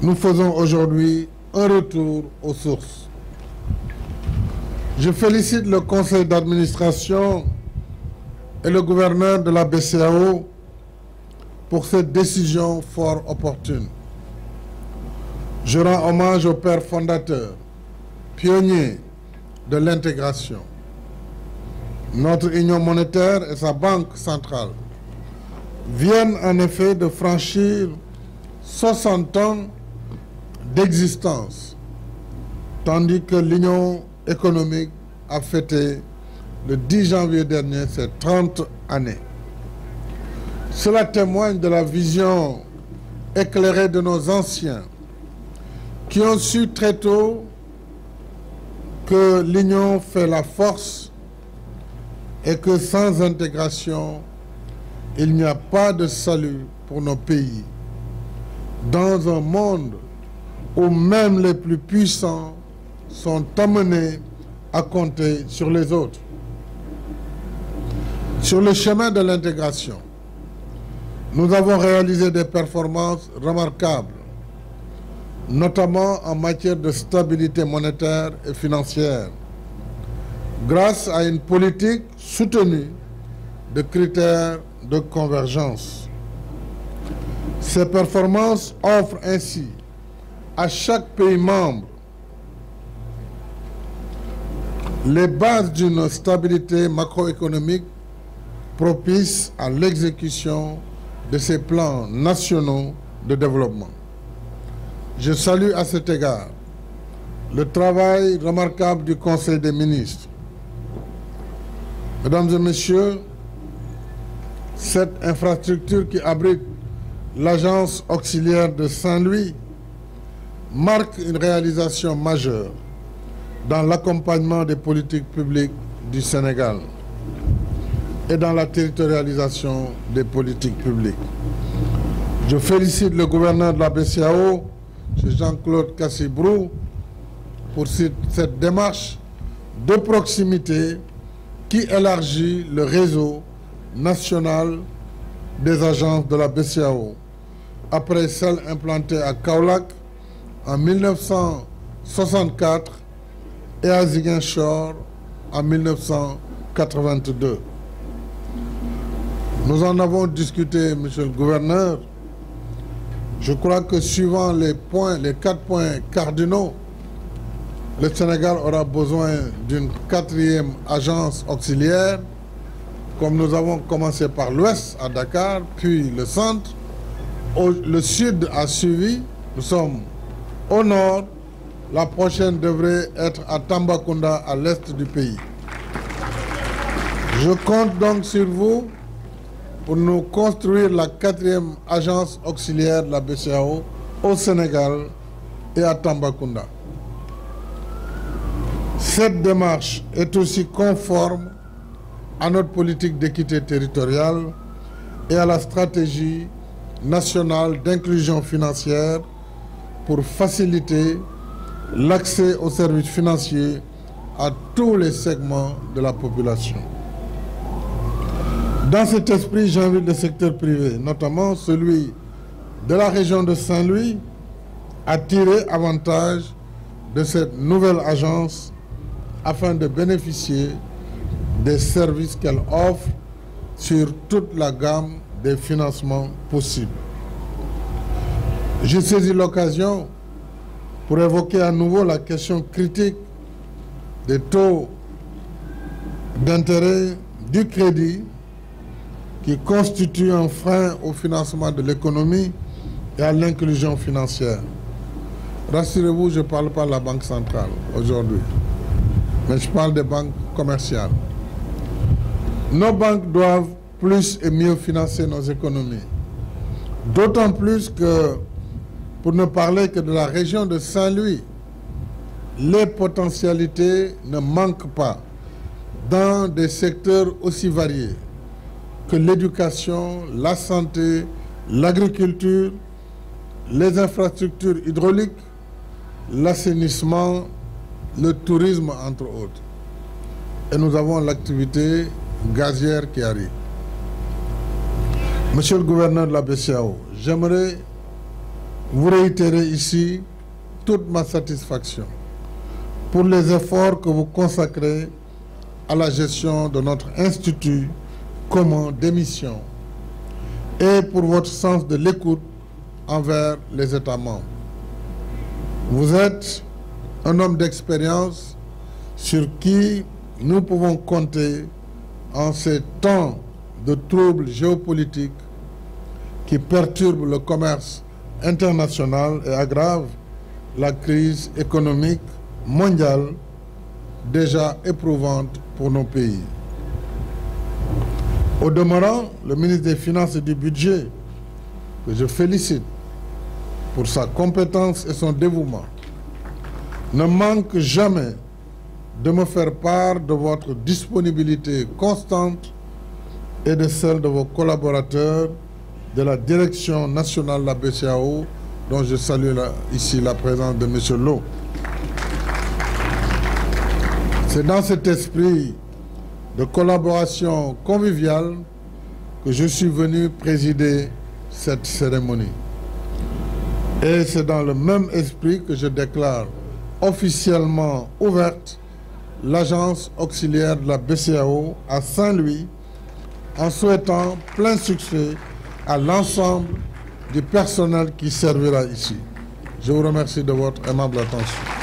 nous faisons aujourd'hui un retour aux sources. Je félicite le conseil d'administration et le gouverneur de la BCEAO pour cette décision fort opportune. Je rends hommage aux pères fondateurs, pionniers de l'intégration. Notre union monétaire et sa banque centrale viennent en effet de franchir 60 ans d'existence, tandis que l'Union économique a fêté le 10 janvier dernier ses 30 années. Cela témoigne de la vision éclairée de nos anciens qui ont su très tôt que l'union fait la force et que sans intégration, il n'y a pas de salut pour nos pays. Dans un monde où même les plus puissants sont amenés à compter sur les autres. Sur le chemin de l'intégration, nous avons réalisé des performances remarquables, notamment en matière de stabilité monétaire et financière, grâce à une politique soutenue de critères de convergence. Ces performances offrent ainsi à chaque pays membre les bases d'une stabilité macroéconomique propice à l'exécution de ces plans nationaux de développement. Je salue à cet égard le travail remarquable du Conseil des ministres. Mesdames et messieurs, cette infrastructure qui abrite l'agence auxiliaire de Saint-Louis marque une réalisation majeure dans l'accompagnement des politiques publiques du Sénégal et dans la territorialisation des politiques publiques. Je félicite le gouverneur de la BCEAO, M. Jean-Claude Cassibrou, pour cette démarche de proximité qui élargit le réseau national des agences de la BCEAO, après celle implantée à Kaolack en 1964 et à Ziguinchor en 1982. Nous en avons discuté, monsieur le gouverneur. Je crois que suivant les 4 points cardinaux, le Sénégal aura besoin d'une 4e agence auxiliaire, comme nous avons commencé par l'ouest à Dakar, puis le centre. Le sud a suivi, nous sommes au nord. La prochaine devrait être à Tambacounda, à l'est du pays. Je compte donc sur vous pour nous construire la 4e agence auxiliaire de la BCEAO au Sénégal et à Tambacounda. Cette démarche est aussi conforme à notre politique d'équité territoriale et à la stratégie nationale d'inclusion financière pour faciliter l'accès aux services financiers à tous les segments de la population. Dans cet esprit, j'invite le secteur privé, notamment celui de la région de Saint-Louis, à tirer avantage de cette nouvelle agence afin de bénéficier des services qu'elle offre sur toute la gamme des financements possibles. J'ai saisi l'occasion pour évoquer à nouveau la question critique des taux d'intérêt du crédit qui constitue un frein au financement de l'économie et à l'inclusion financière. Rassurez-vous, je ne parle pas de la Banque centrale aujourd'hui, mais je parle des banques commerciales. Nos banques doivent plus et mieux financer nos économies. D'autant plus que, pour ne parler que de la région de Saint-Louis, les potentialités ne manquent pas dans des secteurs aussi variés que l'éducation, la santé, l'agriculture, les infrastructures hydrauliques, l'assainissement, le tourisme, entre autres. Et nous avons l'activité gazière qui arrive. Monsieur le gouverneur de la BCEAO, j'aimerais vous réitérer ici toute ma satisfaction pour les efforts que vous consacrez à la gestion de notre institut commun d'émission et pour votre sens de l'écoute envers les États membres. Vous êtes un homme d'expérience sur qui nous pouvons compter en ces temps de troubles géopolitiques qui perturbent le commerce international et aggravent la crise économique mondiale déjà éprouvante pour nos pays. Au demeurant, le ministre des Finances et du Budget, que je félicite pour sa compétence et son dévouement, ne manque jamais de me faire part de votre disponibilité constante et de celle de vos collaborateurs de la Direction nationale de la BCEAO, dont je salue ici la présence de M. Lo. C'est dans cet esprit de collaboration conviviale que je suis venu présider cette cérémonie. Et c'est dans le même esprit que je déclare officiellement ouverte l'agence auxiliaire de la BCEAO à Saint-Louis, en souhaitant plein succès à l'ensemble du personnel qui servira ici. Je vous remercie de votre aimable attention.